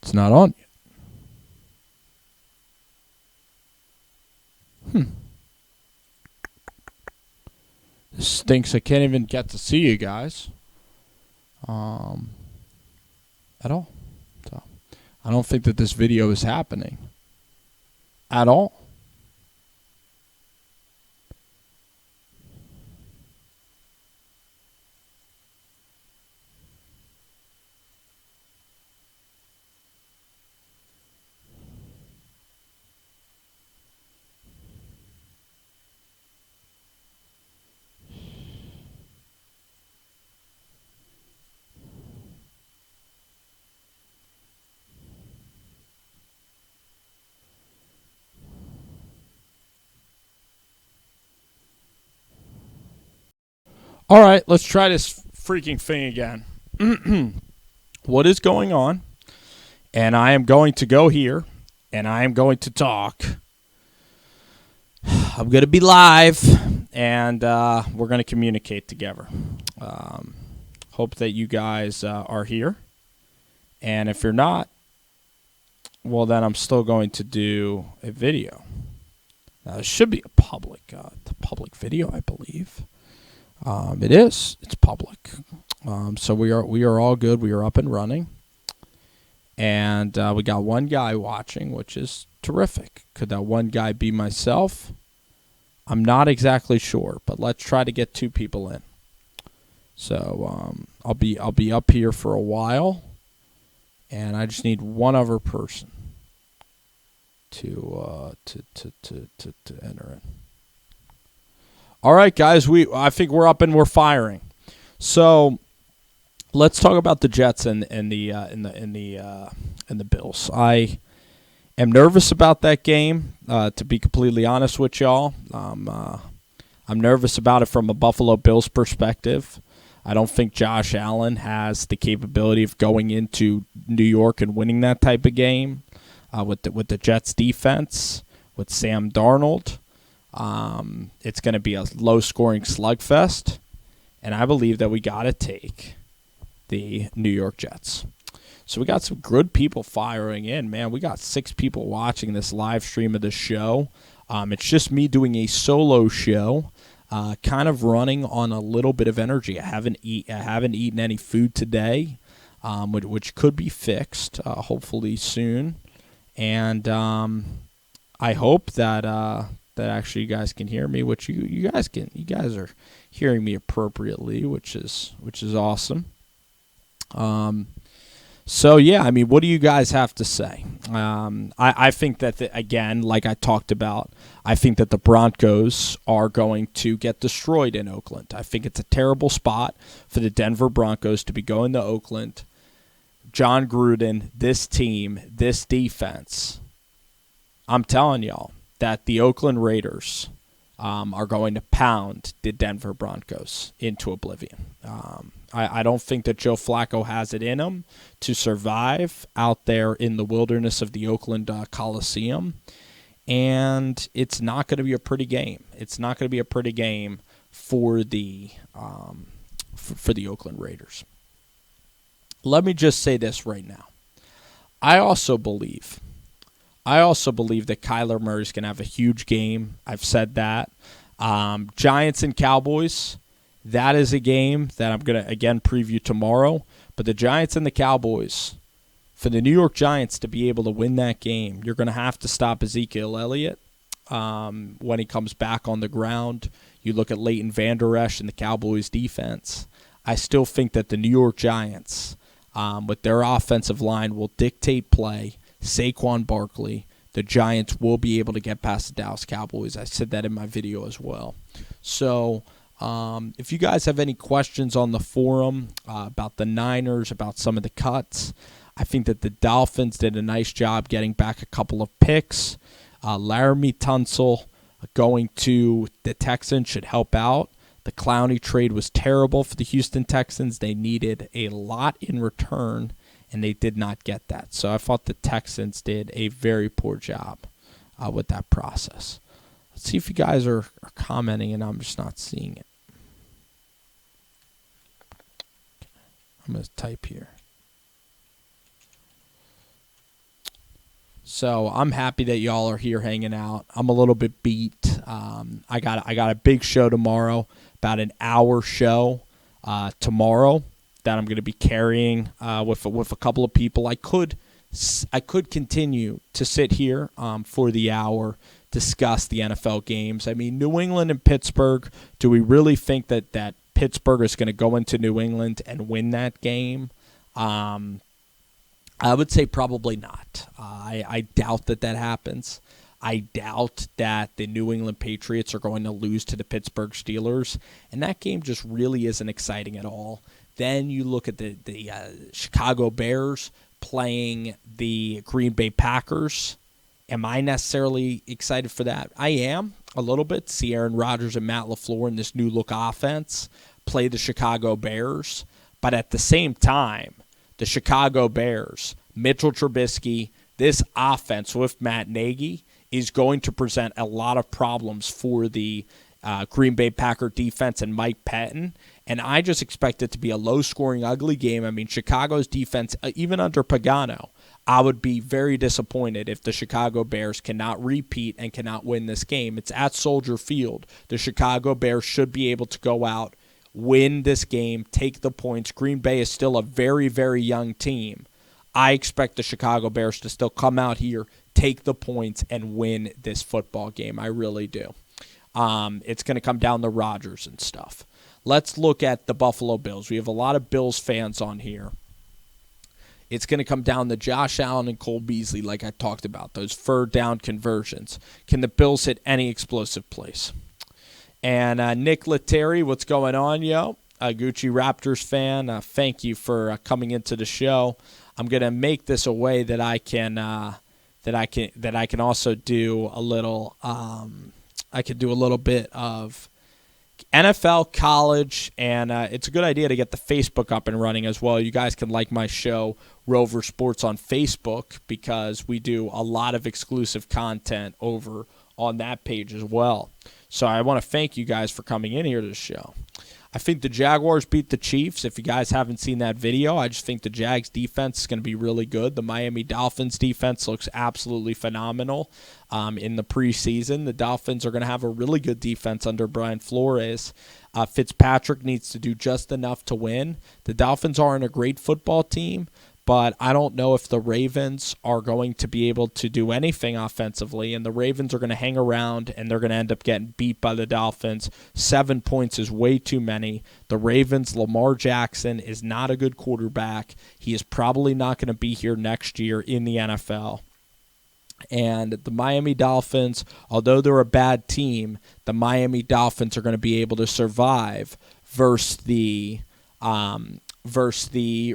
It's not on yet. This stinks. I can't even get to see you guys at all. So I don't think that this video is happening at all. All right, let's try this freaking thing again. What is going on? And I am going to go here, and I am going to talk. I'm going to be live, and we're going to communicate together. Hope that you guys are here. And if you're not, well, then I'm still going to do a video. Now, this should be a public video, I believe. It is. It's public. So we are all good. We are up and running. And we got one guy watching, which is terrific. Could that one guy be myself? I'm not exactly sure, but let's try to get 2 people in. So I'll be up here for a while, and I just need one other person to enter in. All right, guys, I think we're up and we're firing. So let's talk about the Jets and the Bills. I am nervous about that game. To be completely honest with y'all, I'm nervous about it from a Buffalo Bills perspective. I don't think Josh Allen has the capability of going into New York and winning that type of game with the Jets defense, with Sam Darnold. It's going to be a low-scoring slugfest, and I believe that we got to take the New York Jets. So we got some good people firing in, man. We got 6 people watching this live stream of the show. It's just me doing a solo show, kind of running on a little bit of energy. I haven't eaten any food today, which could be fixed hopefully soon, and I hope that actually you guys can hear me, which you guys can. You guys are hearing me appropriately, which is awesome. So yeah, I mean, what do you guys have to say? I think that again, like I talked about, I think that the Broncos are going to get destroyed in Oakland. I think it's a terrible spot for the Denver Broncos to be going to Oakland. John Gruden, this team, this defense. I'm telling y'all that the Oakland Raiders are going to pound the Denver Broncos into oblivion. I don't think that Joe Flacco has it in him to survive out there in the wilderness of the Oakland Coliseum, and it's not going to be a pretty game. It's not going to be a pretty game for the Oakland Raiders. Let me just say this right now. I also believe that Kyler Murray's going to have a huge game. I've said that. Giants and Cowboys, that is a game that I'm going to, again, preview tomorrow. But the Giants and the Cowboys, for the New York Giants to be able to win that game, you're going to have to stop Ezekiel Elliott when he comes back on the ground. You look at Leighton Vander Esch and the Cowboys' defense. I still think that the New York Giants, with their offensive line, will dictate play. Saquon Barkley, the Giants will be able to get past the Dallas Cowboys. I said that in my video as well. So if you guys have any questions on the forum about the Niners, about some of the cuts, I think that the Dolphins did a nice job getting back a couple of picks. Laramie Tunsil going to the Texans should help out. The Clowney trade was terrible for the Houston Texans. They needed a lot in return, and they did not get that. So I thought the Texans did a very poor job with that process. Let's see if you guys are commenting, and I'm just not seeing it. I'm going to type here. So I'm happy that y'all are here hanging out. I'm a little bit beat. I got a big show tomorrow, about an hour show tomorrow that I'm going to be carrying with a couple of people. I could continue to sit here for the hour, discuss the NFL games. I mean, New England and Pittsburgh, do we really think that Pittsburgh is going to go into New England and win that game? I would say probably not. I doubt that happens. I doubt that the New England Patriots are going to lose to the Pittsburgh Steelers, and that game just really isn't exciting at all. Then you look at the Chicago Bears playing the Green Bay Packers. Am I necessarily excited for that? I am a little bit. See Aaron Rodgers and Matt LaFleur in this new look offense play the Chicago Bears. But at the same time, the Chicago Bears, Mitchell Trubisky, this offense with Matt Nagy is going to present a lot of problems for the Green Bay Packer defense and Mike Pettin. And I just expect it to be a low-scoring, ugly game. I mean, Chicago's defense, even under Pagano, I would be very disappointed if the Chicago Bears cannot repeat and cannot win this game. It's at Soldier Field. The Chicago Bears should be able to go out, win this game, take the points. Green Bay is still a very, very young team. I expect the Chicago Bears to still come out here, take the points, and win this football game. I really do. It's going to come down to Rodgers and stuff. Let's look at the Buffalo Bills. We have a lot of Bills fans on here. It's going to come down to Josh Allen and Cole Beasley, like I talked about, those third down conversions. Can the Bills hit any explosive plays? And Nick Lettieri, what's going on, yo? A Gucci Raptors fan. Thank you for coming into the show. I'm going to make this a way that I can also do a little. I could do a little bit of NFL, college, and it's a good idea to get the Facebook up and running as well. You guys can like my show, Rover Sports, on Facebook because we do a lot of exclusive content over on that page as well. So I want to thank you guys for coming in here to the show. I think the Jaguars beat the Chiefs. If you guys haven't seen that video, I just think the Jags defense is going to be really good. The Miami Dolphins defense looks absolutely phenomenal in the preseason. The Dolphins are going to have a really good defense under Brian Flores. Fitzpatrick needs to do just enough to win. The Dolphins aren't a great football team, but I don't know if the Ravens are going to be able to do anything offensively, and the Ravens are going to hang around, and they're going to end up getting beat by the Dolphins. 7 points is way too many. The Ravens, Lamar Jackson is not a good quarterback. He is probably not going to be here next year in the NFL. And the Miami Dolphins, although they're a bad team, the Miami Dolphins are going to be able to survive versus the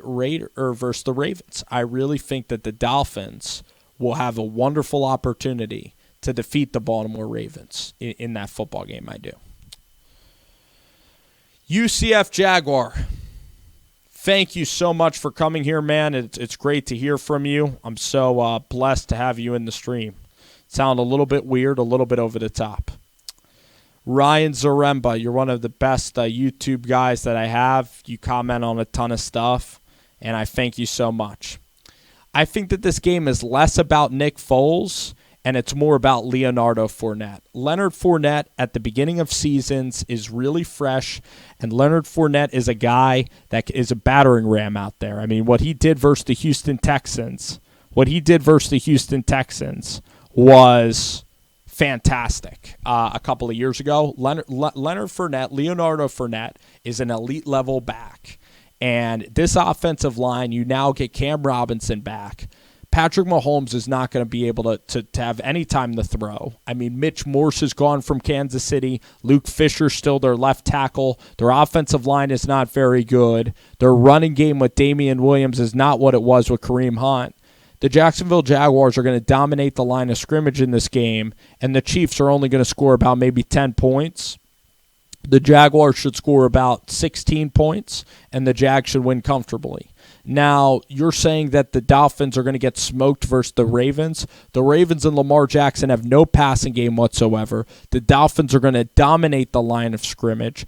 Ravens. I really think that the Dolphins will have a wonderful opportunity to defeat the Baltimore Ravens in that football game. I do. UCF Jaguar, thank you so much for coming here, man. It's great to hear from you. I'm so blessed to have you in the stream. Sound a little bit weird, a little bit over the top. Ryan Zaremba, you're one of the best YouTube guys that I have. You comment on a ton of stuff, and I thank you so much. I think that this game is less about Nick Foles, and it's more about Leonardo Fournette. Leonard Fournette at the beginning of seasons is really fresh, and Leonard Fournette is a guy that is a battering ram out there. I mean, what he did versus the Houston Texans was fantastic a couple of years ago. Leonardo Fournette is an elite level back. And this offensive line, you now get Cam Robinson back. Patrick Mahomes is not going to be able to have any time to throw. I mean, Mitch Morse is gone from Kansas City. Luke Fisher's still their left tackle. Their offensive line is not very good. Their running game with Damian Williams is not what it was with Kareem Hunt. The Jacksonville Jaguars are going to dominate the line of scrimmage in this game, and the Chiefs are only going to score about maybe 10 points. The Jaguars should score about 16 points, and the Jags should win comfortably. Now, you're saying that the Dolphins are going to get smoked versus the Ravens. The Ravens and Lamar Jackson have no passing game whatsoever. The Dolphins are going to dominate the line of scrimmage.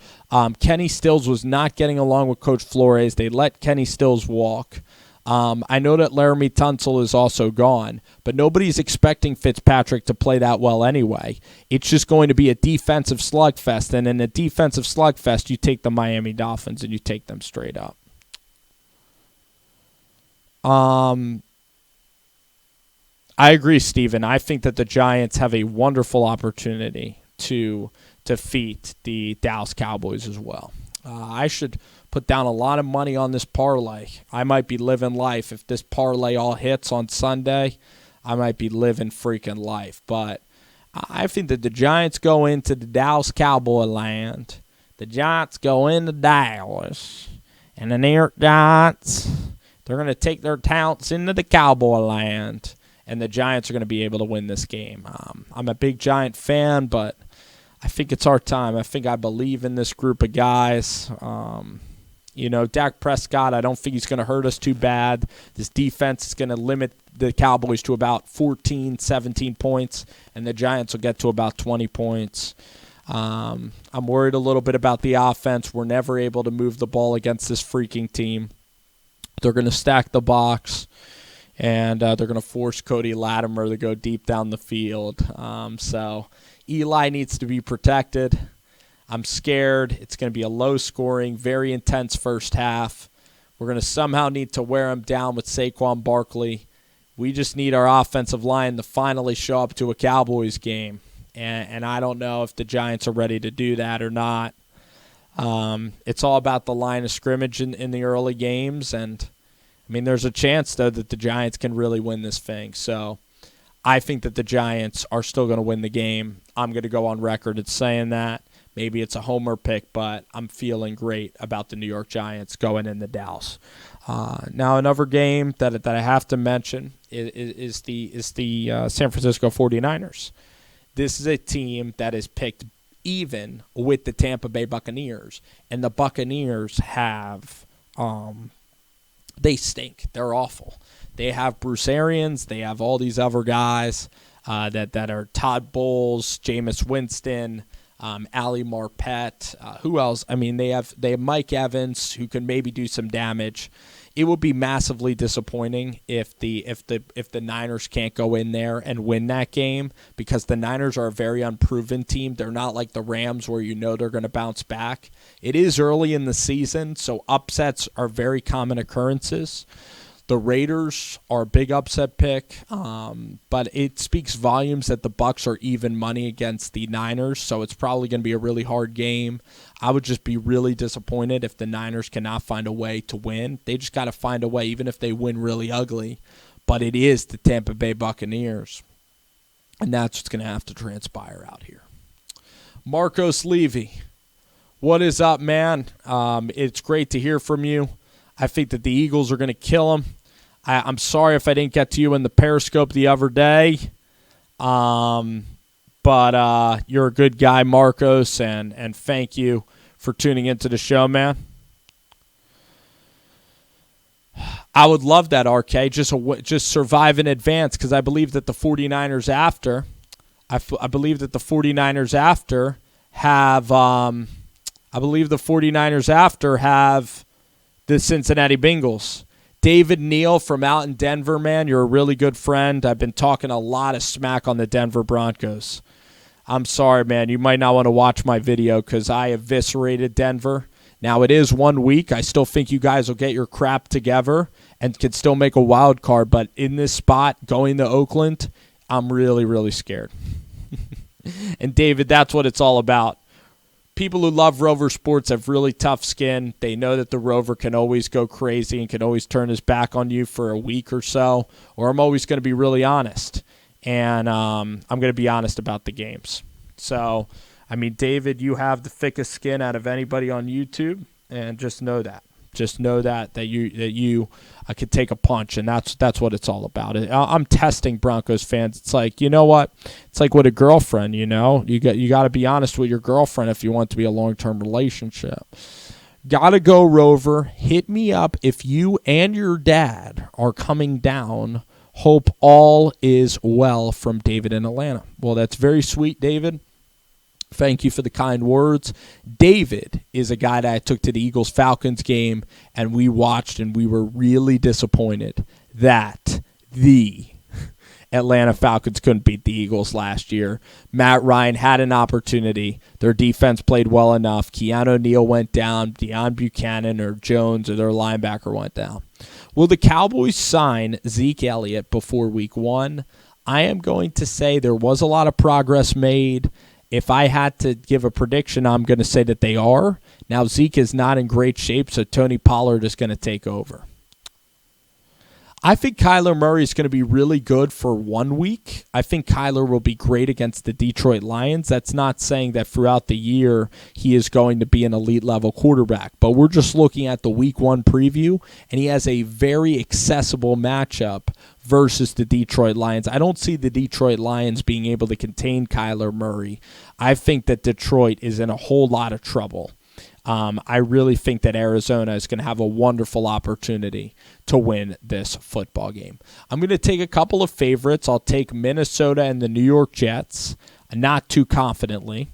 Kenny Stills was not getting along with Coach Flores. They let Kenny Stills walk. I know that Laramie Tunsil is also gone, but nobody's expecting Fitzpatrick to play that well anyway. It's just going to be a defensive slugfest, and in a defensive slugfest, you take the Miami Dolphins and you take them straight up. I agree, Steven. I think that the Giants have a wonderful opportunity to defeat the Dallas Cowboys as well. I should put down a lot of money on this parlay. I might be living life. If this parlay all hits on Sunday, I might be living freaking life. But I think that the Giants go into the Dallas Cowboy land. The Giants go into Dallas. And the New York Giants, they're going to take their talents into the Cowboy land. And the Giants are going to be able to win this game. I'm a big Giant fan, but I think it's our time. I think I believe in this group of guys. Dak Prescott, I don't think he's going to hurt us too bad. This defense is going to limit the Cowboys to about 14, 17 points, and the Giants will get to about 20 points. I'm worried a little bit about the offense. We're never able to move the ball against this freaking team. They're going to stack the box. And they're going to force Cody Latimer to go deep down the field. So Eli needs to be protected. I'm scared. It's going to be a low-scoring, very intense first half. We're going to somehow need to wear him down with Saquon Barkley. We just need our offensive line to finally show up to a Cowboys game. And I don't know if the Giants are ready to do that or not. It's all about the line of scrimmage in the early games, and there's a chance, though, that the Giants can really win this thing. So I think that the Giants are still going to win the game. I'm going to go on record as saying that. Maybe it's a homer pick, but I'm feeling great about the New York Giants going into Dallas. Now, another game that I have to mention is the San Francisco 49ers. This is a team that is picked even with the Tampa Bay Buccaneers, and the Buccaneers have they stink. They're awful. They have Bruce Arians. They have all these other guys that are Todd Bowles, Jameis Winston, Ali Marpet. Who else? They have Mike Evans, who can maybe do some damage. It would be massively disappointing if the Niners can't go in there and win that game, because the Niners are a very unproven team. They're not like the Rams where they're going to bounce back. It is early in the season, so upsets are very common occurrences. The Raiders are a big upset pick, but it speaks volumes that the Bucs are even money against the Niners, so it's probably going to be a really hard game. I would just be really disappointed if the Niners cannot find a way to win. They just got to find a way, even if they win really ugly. But it is the Tampa Bay Buccaneers, and that's what's going to have to transpire out here. Marcos Levy, what is up, man? It's great to hear from you. I think that the Eagles are going to kill them. I'm sorry if I didn't get to you in the Periscope the other day. But you're a good guy, Marcos, and thank you for tuning into the show, man. I would love that, RK. Just survive in advance, because I believe that the 49ers after, have the Cincinnati Bengals. David Neal from out in Denver, man, you're a really good friend. I've been talking a lot of smack on the Denver Broncos. I'm sorry, man. You might not want to watch my video because I eviscerated Denver. Now, it is 1 week. I still think you guys will get your crap together and can still make a wild card. But in this spot, going to Oakland, I'm really, really scared. And, David, that's what it's all about. People who love Rover Sports have really tough skin. They know that the Rover can always go crazy and can always turn his back on you for a week or so, or I'm always going to be really honest. And I'm going to be honest about the games. So, David, you have the thickest skin out of anybody on YouTube, and just know that. Just know that you could take a punch, and that's what it's all about. I'm testing Broncos fans. It's like, you know what? It's like with a girlfriend, you got to be honest with your girlfriend if you want to be a long-term relationship. Gotta go, Rover. Hit me up if you and your dad are coming down. Hope all is well, from David in Atlanta. Well, that's very sweet, David. Thank you for the kind words. David is a guy that I took to the Eagles-Falcons game, and we watched, and we were really disappointed that the Atlanta Falcons couldn't beat the Eagles last year. Matt Ryan had an opportunity. Their defense played well enough. Keanu Neal went down. Deion Buchanan or Jones or their linebacker went down. Will the Cowboys sign Zeke Elliott before week 1? I am going to say there was a lot of progress made. If I had to give a prediction, I'm going to say that they are. Now, Zeke is not in great shape, so Tony Pollard is going to take over. I think Kyler Murray is going to be really good for 1 week. I think Kyler will be great against the Detroit Lions. That's not saying that throughout the year he is going to be an elite-level quarterback, but we're just looking at the week 1 preview, and he has a very accessible matchup versus the Detroit Lions. I don't see the Detroit Lions being able to contain Kyler Murray. I think that Detroit is in a whole lot of trouble. I really think that Arizona is going to have a wonderful opportunity to win this football game. I'm going to take a couple of favorites. I'll take Minnesota and the New York Jets, not too confidently.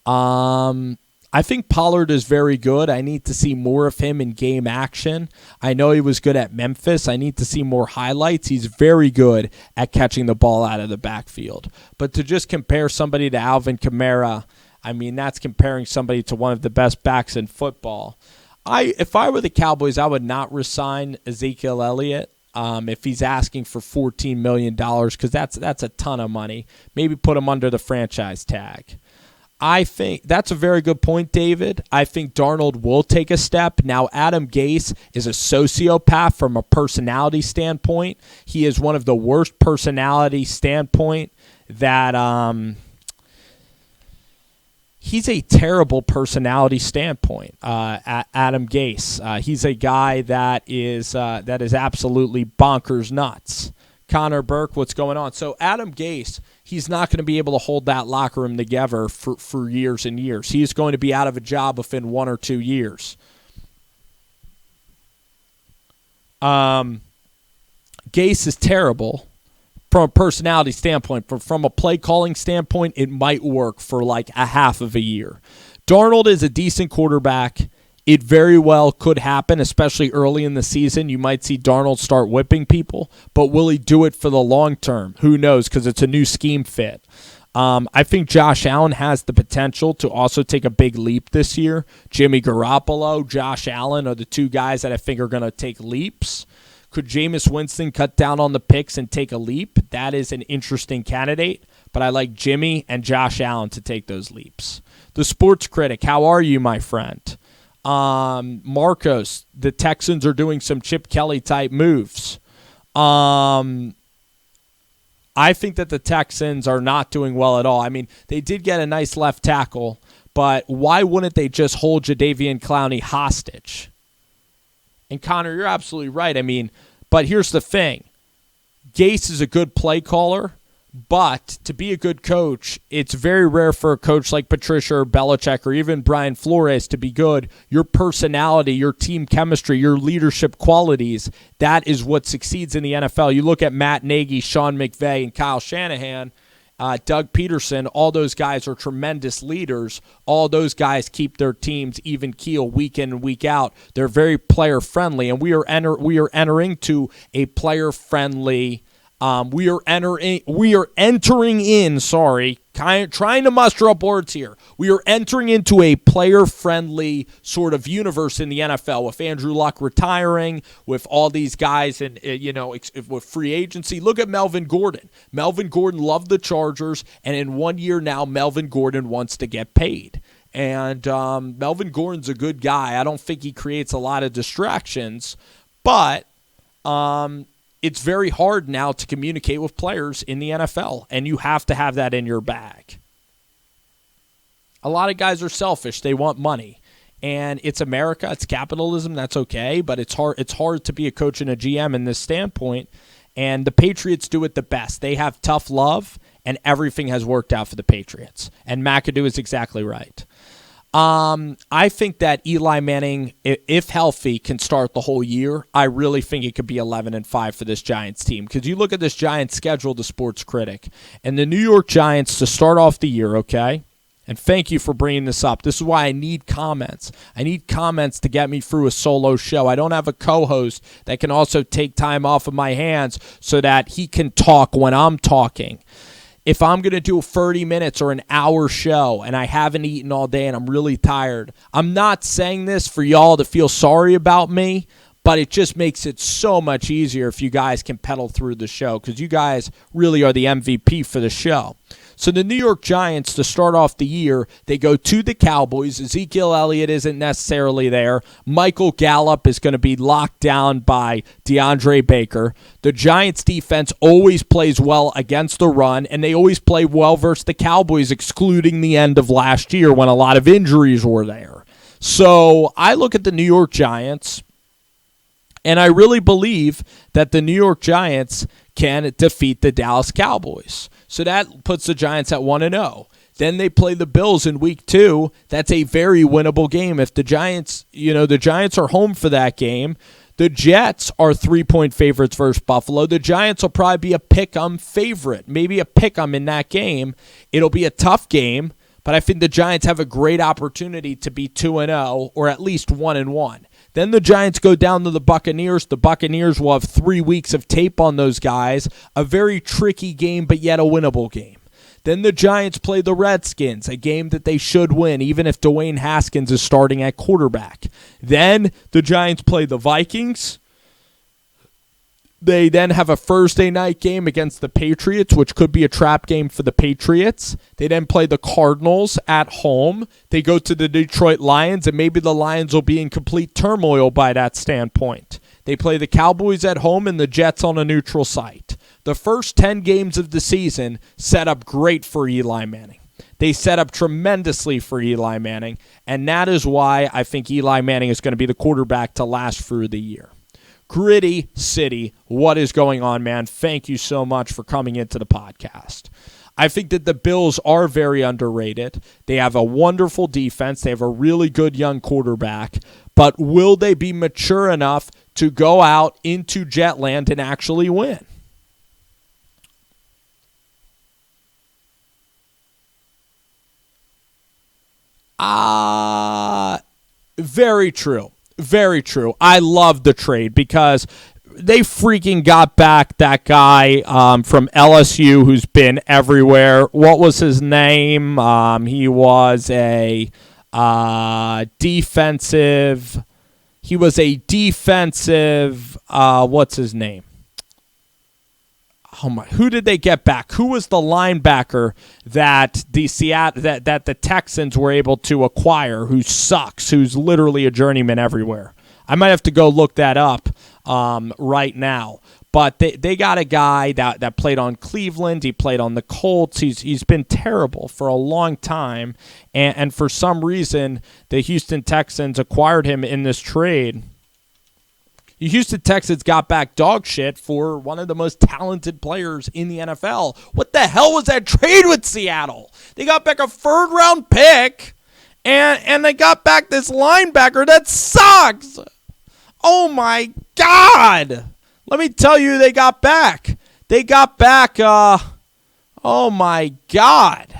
I think Pollard is very good. I need to see more of him in game action. I know he was good at Memphis. I need to see more highlights. He's very good at catching the ball out of the backfield. But to just compare somebody to Alvin Kamara, I mean, that's comparing somebody to one of the best backs in football. If I were the Cowboys, I would not resign Ezekiel Elliott if he's asking for $14 million, because that's a ton of money. Maybe put him under the franchise tag. I think that's a very good point, David. I think Darnold will take a step. Now, Adam Gase is a sociopath from a personality standpoint. He is one of the worst personality standpoint that he's a terrible personality standpoint. Adam Gase, he's a guy that is absolutely bonkers nuts. Connor Burke, what's going on? So Adam Gase, he's not going to be able to hold that locker room together for years and years. He's going to be out of a job within 1 or 2 years. Gase is terrible from a personality standpoint, but from a play calling standpoint, it might work for like a half of a year. Darnold is a decent quarterback. It very well could happen, especially early in the season. You might see Darnold start whipping people, but will he do it for the long term? Who knows, because it's a new scheme fit. I think Josh Allen has the potential to also take a big leap this year. Jimmy Garoppolo, Josh Allen are the two guys that I think are going to take leaps. Could Jameis Winston cut down on the picks and take a leap? That is an interesting candidate, but I like Jimmy and Josh Allen to take those leaps. The Sports Critic, how are you, my friend? Marcos, the Texans are doing some Chip Kelly type moves. I think that the Texans are not doing well at all. I mean, they did get a nice left tackle, but why wouldn't they just hold Jadeveon Clowney hostage? And Connor, you're absolutely right. I mean, but here's the thing. Gase is a good play caller, but to be a good coach, it's very rare for a coach like Patricia or Belichick or even Brian Flores to be good. Your personality, your team chemistry, your leadership qualities, that is what succeeds in the NFL. You look at Matt Nagy, Sean McVay, and Kyle Shanahan, Doug Peterson, all those guys are tremendous leaders. All those guys keep their teams even keel week in and week out. They're very player-friendly, and we are entering to a player-friendly we are entering in, trying to muster up words here. We are entering into a player-friendly sort of universe in the NFL with Andrew Luck retiring, with all these guys and with free agency. Look at Melvin Gordon. Melvin Gordon loved the Chargers, and in 1 year now, Melvin Gordon wants to get paid. And Melvin Gordon's a good guy. I don't think he creates a lot of distractions, but it's very hard now to communicate with players in the NFL, and you have to have that in your bag. A lot of guys are selfish. They want money. And it's America. It's capitalism. That's okay, but it's hard to be a coach and a GM in this standpoint, and the Patriots do it the best. They have tough love, and everything has worked out for the Patriots. And McAdoo is exactly right. I think that Eli Manning, if healthy, can start the whole year. I really think it could be 11-5 for this Giants team, because you look at this Giants schedule, the Sports Critic, and the New York Giants to start off the year, okay? And thank you for bringing this up. This is why I need comments. I need comments to get me through a solo show. I don't have a co-host that can also take time off of my hands so that he can talk when I'm talking. If I'm going to do a 30 minutes or an hour show and I haven't eaten all day and I'm really tired, I'm not saying this for y'all to feel sorry about me, but it just makes it so much easier if you guys can pedal through the show, because you guys really are the MVP for the show. So the New York Giants, to start off the year, they go to the Cowboys. Ezekiel Elliott isn't necessarily there. Michael Gallup is going to be locked down by DeAndre Baker. The Giants' defense always plays well against the run, and they always play well versus the Cowboys, excluding the end of last year when a lot of injuries were there. So I look at the New York Giants, and I really believe that the New York Giants can defeat the Dallas Cowboys. So that puts the Giants at 1-0. Then they play the Bills in week 2. That's a very winnable game. If the Giants are home for that game, the Jets are 3-point favorites versus Buffalo. The Giants will probably be a pick-em favorite, maybe a pick-em in that game. It'll be a tough game, but I think the Giants have a great opportunity to be 2-0 or at least 1-1. Then the Giants go down to the Buccaneers. The Buccaneers will have 3 weeks of tape on those guys. A very tricky game, but yet a winnable game. Then the Giants play the Redskins, a game that they should win, even if Dwayne Haskins is starting at quarterback. Then the Giants play the Vikings. They then have a Thursday night game against the Patriots, which could be a trap game for the Patriots. They then play the Cardinals at home. They go to the Detroit Lions, and maybe the Lions will be in complete turmoil by that standpoint. They play the Cowboys at home and the Jets on a neutral site. The first 10 games of the season set up great for Eli Manning. They set up tremendously for Eli Manning, and that is why I think Eli Manning is going to be the quarterback to last through the year. Gritty City, what is going on, man? Thank you so much for coming into the podcast. I think that the Bills are very underrated. They have a wonderful defense. They have a really good young quarterback. But will they be mature enough to go out into Jetland and actually win? Very true. Very true. I love the trade because they freaking got back that guy from LSU who's been everywhere. What was his name? He was a defensive. He was a defensive. What's his name? Oh my! Who did they get back? Who was the linebacker that the Texans were able to acquire? Who sucks? Who's literally a journeyman everywhere? I might have to go look that up right now. But they got a guy that played on Cleveland. He played on the Colts. He's been terrible for a long time, and for some reason the Houston Texans acquired him in this trade. The Houston Texans got back dog shit for one of the most talented players in the NFL. What the hell was that trade with Seattle? They got back a third-round pick, and they got back this linebacker that sucks. Oh, my God. Let me tell you who they got back. They got back, oh, my God.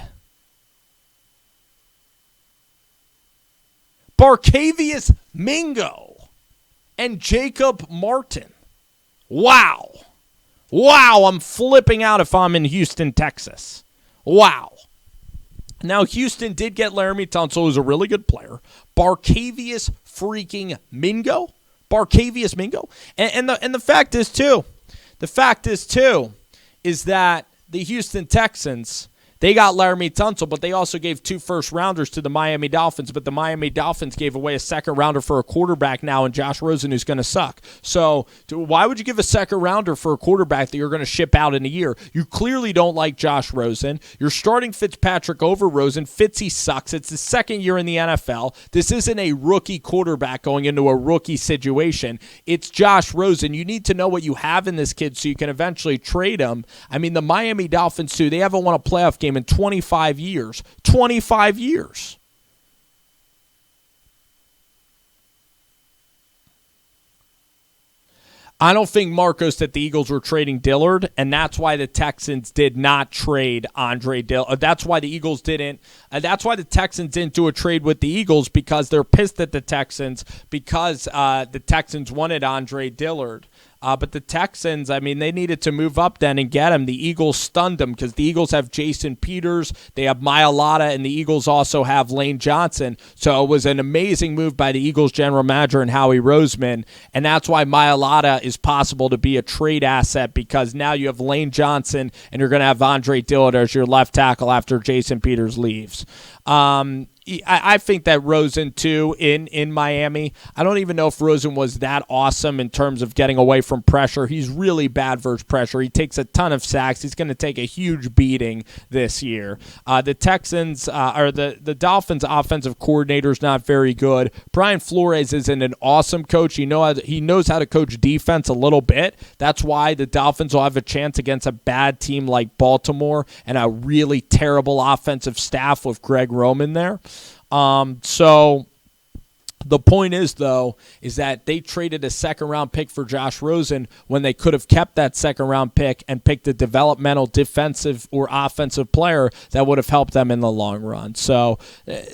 Barkevius Mingo. And Jacob Martin. Wow. Wow, I'm flipping out if I'm in Houston, Texas. Wow. Now, Houston did get Laramie Tunsil, who's a really good player. Barkevius freaking Mingo? Barkevius Mingo? And the fact is, too, is that the Houston Texans, they got Laramie Tunsil, but they also gave 2 first-rounders to the Miami Dolphins, but the Miami Dolphins gave away a second-rounder for a quarterback now and Josh Rosen, who's going to suck. So why would you give a second-rounder for a quarterback that you're going to ship out in a year? You clearly don't like Josh Rosen. You're starting Fitzpatrick over Rosen. Fitzy sucks. It's his second year in the NFL. This isn't a rookie quarterback going into a rookie situation. It's Josh Rosen. You need to know what you have in this kid so you can eventually trade him. I mean, the Miami Dolphins, too, they haven't won a playoff game in 25 years. 25 years. I don't think, Marcos, that the Eagles were trading Dillard, and that's why the Texans did not trade Andre Dillard. That's why the Eagles didn't. That's why the Texans didn't do a trade with the Eagles, because they're pissed at the Texans because the Texans wanted Andre Dillard. But the Texans, I mean, they needed to move up then and get him. The Eagles stunned them because the Eagles have Jason Peters, they have Mailata, and the Eagles also have Lane Johnson. So it was an amazing move by the Eagles general manager and Howie Roseman, and that's why Mailata is possible to be a trade asset, because now you have Lane Johnson and you're going to have Andre Dillard as your left tackle after Jason Peters leaves. I think that Rosen, too, in Miami, I don't even know if Rosen was that awesome in terms of getting away from pressure. He's really bad versus pressure. He takes a ton of sacks. He's going to take a huge beating this year. The Texans, or the Dolphins' offensive coordinator is not very good. Brian Flores isn't an awesome coach. He knows how to coach defense a little bit. That's why the Dolphins will have a chance against a bad team like Baltimore and a really terrible offensive staff with Greg Roman there. So the point is, though, is that they traded a second-round pick for Josh Rosen when they could have kept that second-round pick and picked a developmental defensive or offensive player that would have helped them in the long run. So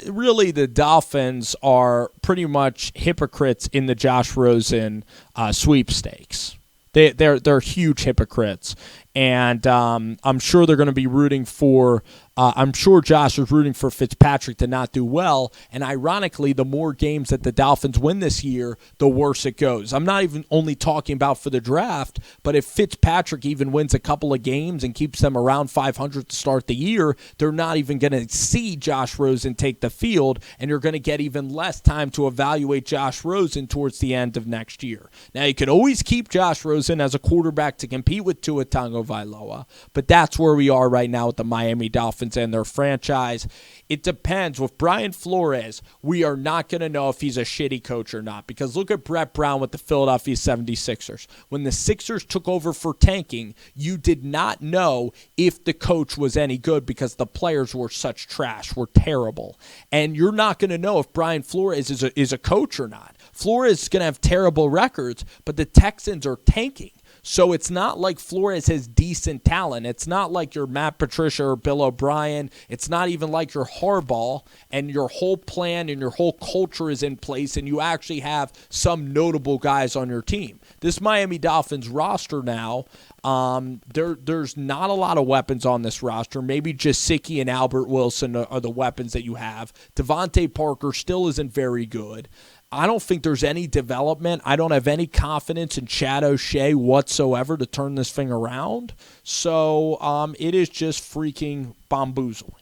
really the Dolphins are pretty much hypocrites in the Josh Rosen sweepstakes. They're huge hypocrites. And I'm sure they're going to be rooting for I'm sure Josh is rooting for Fitzpatrick to not do well. And ironically, the more games that the Dolphins win this year, the worse it goes. I'm not even only talking about for the draft, but if Fitzpatrick even wins a couple of games and keeps them around 500 to start the year, they're not even going to see Josh Rosen take the field, and you're going to get even less time to evaluate Josh Rosen towards the end of next year. Now, you can always keep Josh Rosen as a quarterback to compete with Tua Tagovailoa, but that's where we are right now with the Miami Dolphins and their franchise. It depends. With Brian Flores, we are not going to know if he's a shitty coach or not, because look at Brett Brown with the Philadelphia 76ers. When the Sixers took over for tanking, you did not know if the coach was any good because the players were such trash, were terrible. And you're not going to know if Brian Flores is a coach or not. Flores is going to have terrible records, but the Texans are tanking. So it's not like Flores has decent talent. It's not like your Matt Patricia or Bill O'Brien. It's not even like your Harbaugh, and your whole plan and your whole culture is in place, and you actually have some notable guys on your team. This Miami Dolphins roster now, there's not a lot of weapons on this roster. Maybe Gesicki and Albert Wilson are the weapons that you have. Devontae Parker still isn't very good. I don't think there's any development. I don't have any confidence in Chad O'Shea whatsoever to turn this thing around. So it is just freaking bamboozling.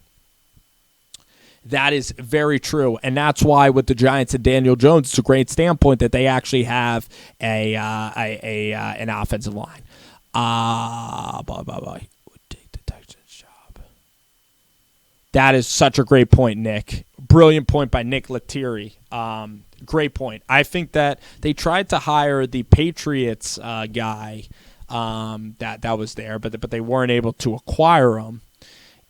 That is very true, and that's why with the Giants and Daniel Jones, it's a great standpoint that they actually have an offensive line. Would take the Texans job. That is such a great point, Nick. Brilliant point by Nick Lettieri. Great point. I think that they tried to hire the Patriots guy that was there, but they weren't able to acquire him.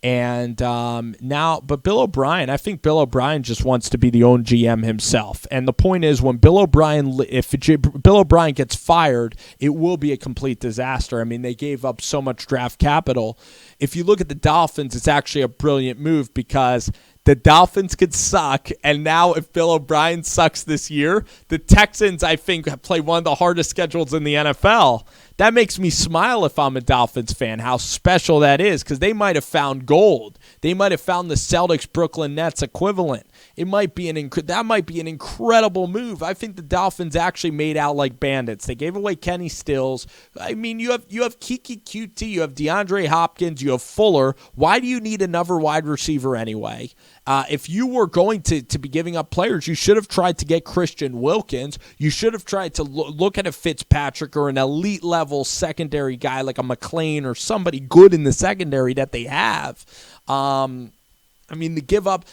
And but Bill O'Brien, I think Bill O'Brien just wants to be the own GM himself. And the point is, if Bill O'Brien gets fired, it will be a complete disaster. I mean, they gave up so much draft capital. If you look at the Dolphins, it's actually a brilliant move because the Dolphins could suck, and now if Bill O'Brien sucks this year, the Texans, I think, play one of the hardest schedules in the NFL. That makes me smile if I'm a Dolphins fan, how special that is, because they might have found gold. They might have found the Celtics Brooklyn Nets equivalent. It might be that might be an incredible move. I think the Dolphins actually made out like bandits. They gave away Kenny Stills. I mean, you have Kiki QT, you have DeAndre Hopkins, you have Fuller. Why do you need another wide receiver anyway? If you were going to be giving up players, you should have tried to get Christian Wilkins. You should have tried to look at a Fitzpatrick or an elite level secondary guy like a McLean or somebody good in the secondary that they have. I mean, to give up,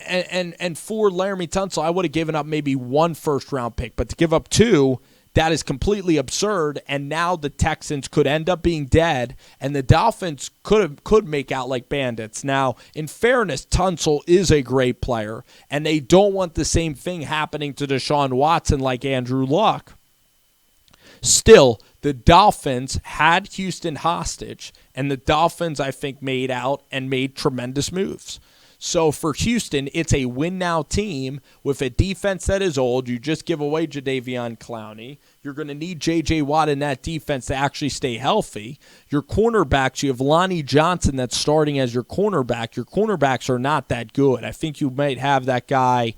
and for Laramie Tunsil, I would have given up maybe one first-round pick, but to give up two, that is completely absurd, and now the Texans could end up being dead, and the Dolphins could make out like bandits. Now, in fairness, Tunsil is a great player, and they don't want the same thing happening to Deshaun Watson like Andrew Luck. Still, the Dolphins had Houston hostage, and the Dolphins, I think, made tremendous moves. So for Houston, it's a win-now team with a defense that is old. You just give away Jadeveon Clowney. You're going to need J.J. Watt in that defense to actually stay healthy. Your cornerbacks, you have Lonnie Johnson that's starting as your cornerback. Your cornerbacks are not that good. I think you might have that guy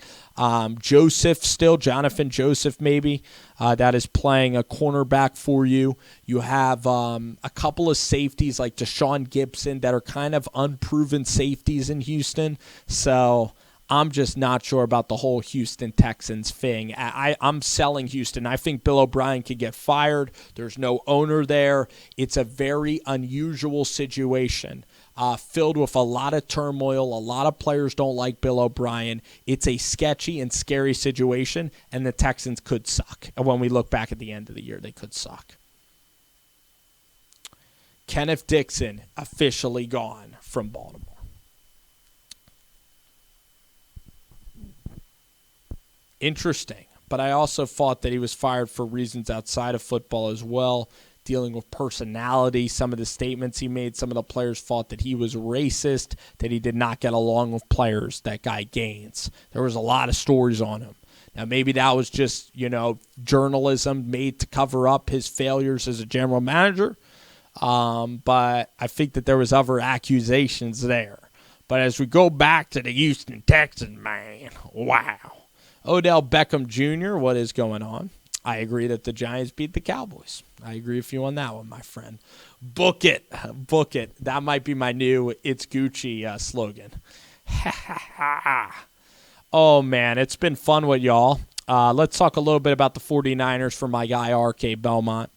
Joseph still, Jonathan Joseph maybe, that is playing a cornerback for you. You have a couple of safeties like Deshaun Gibson that are kind of unproven safeties in Houston. So I'm just not sure about the whole Houston Texans thing. I'm selling Houston. I think Bill O'Brien could get fired. There's no owner there. It's a very unusual situation. Filled with a lot of turmoil. A lot of players don't like Bill O'Brien. It's a sketchy and scary situation, and the Texans could suck. And when we look back at the end of the year, they could suck. Kenneth Dixon officially gone from Baltimore. Interesting, but I also thought that he was fired for reasons outside of football as well. Dealing with personality, some of the statements he made, some of the players thought that he was racist, that he did not get along with players, that guy Gaines. There was a lot of stories on him. Now, maybe that was just, journalism made to cover up his failures as a general manager, but I think that there was other accusations there. But as we go back to the Houston Texans, man, wow. Odell Beckham Jr., what is going on? I agree that the Giants beat the Cowboys. I agree with you on that one, my friend. Book it. Book it. That might be my new It's Gucci slogan. Oh, man, it's been fun with y'all. Let's talk a little bit about the 49ers for my guy R.K. Belmont,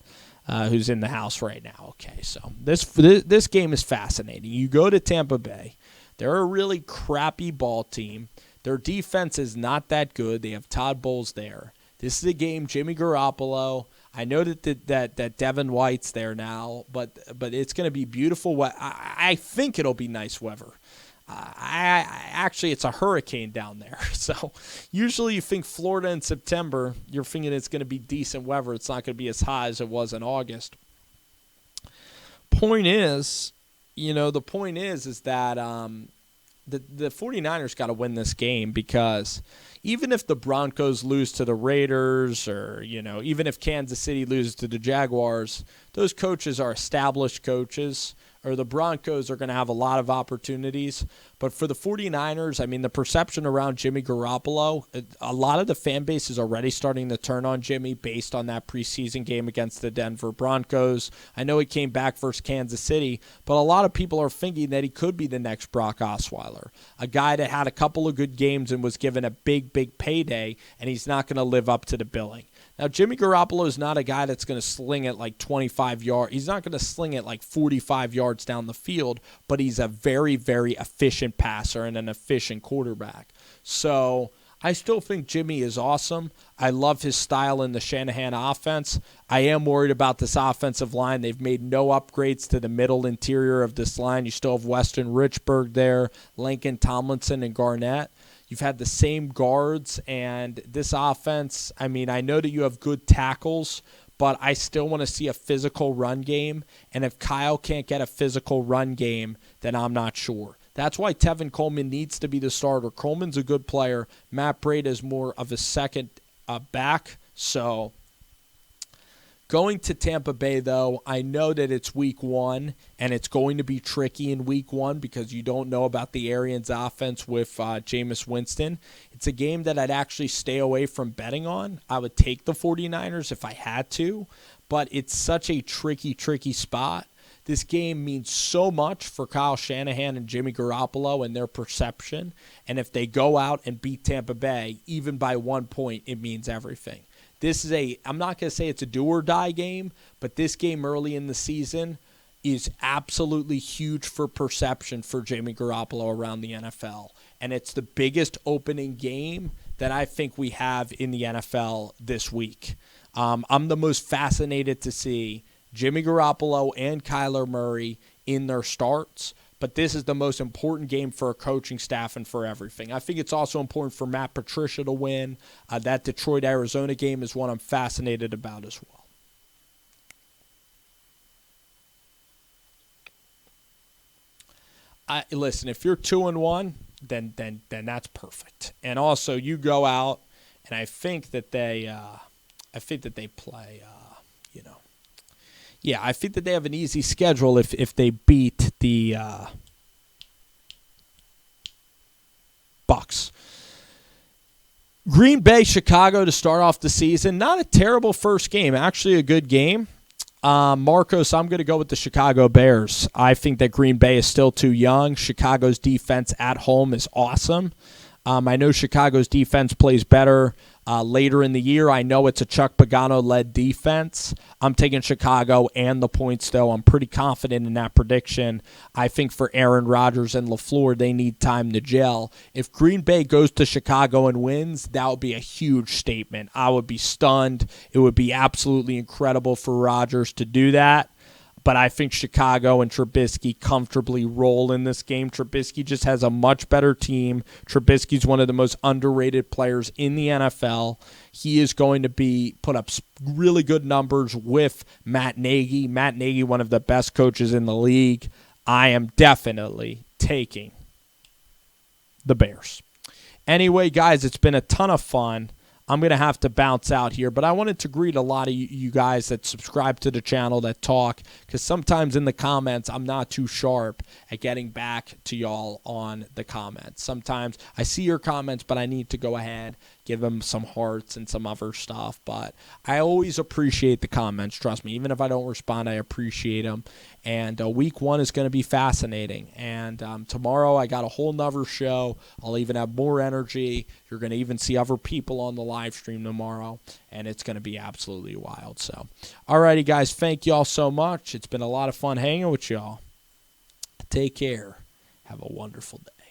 who's in the house right now. Okay, so this game is fascinating. You go to Tampa Bay. They're a really crappy ball team. Their defense is not that good. They have Todd Bowles there. This is a game, Jimmy Garoppolo. I know that Devin White's there now, but it's going to be beautiful. I think it'll be nice weather. Actually, it's a hurricane down there. So usually you think Florida in September, you're thinking it's going to be decent weather. It's not going to be as hot as it was in August. Point is that the 49ers got to win this game because even if the Broncos lose to the Raiders or, even if Kansas City loses to the Jaguars, those coaches are established coaches, or the Broncos are going to have a lot of opportunities. But for the 49ers, the perception around Jimmy Garoppolo, a lot of the fan base is already starting to turn on Jimmy based on that preseason game against the Denver Broncos. I know he came back versus Kansas City, but a lot of people are thinking that he could be the next Brock Osweiler, a guy that had a couple of good games and was given a big payday, and he's not going to live up to the billing. Now, Jimmy Garoppolo is not a guy that's going to sling it like 25 yards. He's not going to sling it like 45 yards down the field, but he's a very, very efficient passer and an efficient quarterback. So I still think Jimmy is awesome. I love his style in the Shanahan offense. I am worried about this offensive line. They've made no upgrades to the middle interior of this line. You still have Weston Richburg there, Lincoln Tomlinson, and Garnett. You've had the same guards, and this offense, I know that you have good tackles, but I still want to see a physical run game, and if Kyle can't get a physical run game, then I'm not sure. That's why Tevin Coleman needs to be the starter. Coleman's a good player. Matt Breida is more of a second back, so going to Tampa Bay, though, I know that it's week one, and it's going to be tricky in week one because you don't know about the Arians offense with Jameis Winston. It's a game that I'd actually stay away from betting on. I would take the 49ers if I had to, but it's such a tricky spot. This game means so much for Kyle Shanahan and Jimmy Garoppolo and their perception, and if they go out and beat Tampa Bay, even by 1 point, it means everything. I'm not going to say it's a do-or-die game, but this game early in the season is absolutely huge for perception for Jimmy Garoppolo around the NFL. And it's the biggest opening game that I think we have in the NFL this week. I'm the most fascinated to see Jimmy Garoppolo and Kyler Murray in their starts. But this is the most important game for a coaching staff and for everything. I think it's also important for Matt Patricia to win. That Detroit-Arizona game is one I'm fascinated about as well. Listen, if you're 2-1, then that's perfect. And also, you go out, and I think that they play. Yeah, I think that they have an easy schedule if they beat the Bucks. Green Bay, Chicago to start off the season. Not a terrible first game. Actually, a good game. Marcos, I'm going to go with the Chicago Bears. I think that Green Bay is still too young. Chicago's defense at home is awesome. I know Chicago's defense plays better later in the year. I know it's a Chuck Pagano-led defense. I'm taking Chicago and the points, though. I'm pretty confident in that prediction. I think for Aaron Rodgers and LaFleur, they need time to gel. If Green Bay goes to Chicago and wins, that would be a huge statement. I would be stunned. It would be absolutely incredible for Rodgers to do that. But I think Chicago and Trubisky comfortably roll in this game. Trubisky just has a much better team. Trubisky's one of the most underrated players in the NFL. He is going to put up really good numbers with Matt Nagy. Matt Nagy, one of the best coaches in the league. I am definitely taking the Bears. Anyway, guys, it's been a ton of fun. I'm going to have to bounce out here, but I wanted to greet a lot of you guys that subscribe to the channel that talk, because sometimes in the comments I'm not too sharp at getting back to y'all on the comments. Sometimes I see your comments, but I need to go ahead, give them some hearts and some other stuff, but I always appreciate the comments, trust me. Even if I don't respond, I appreciate them, and week 1 is going to be fascinating, and tomorrow I got a whole nother show. I'll even have more energy. You're going to even see other people on the live stream tomorrow, and it's going to be absolutely wild. So, alrighty, guys, thank y'all so much. It's been a lot of fun hanging with y'all. Take care. Have a wonderful day.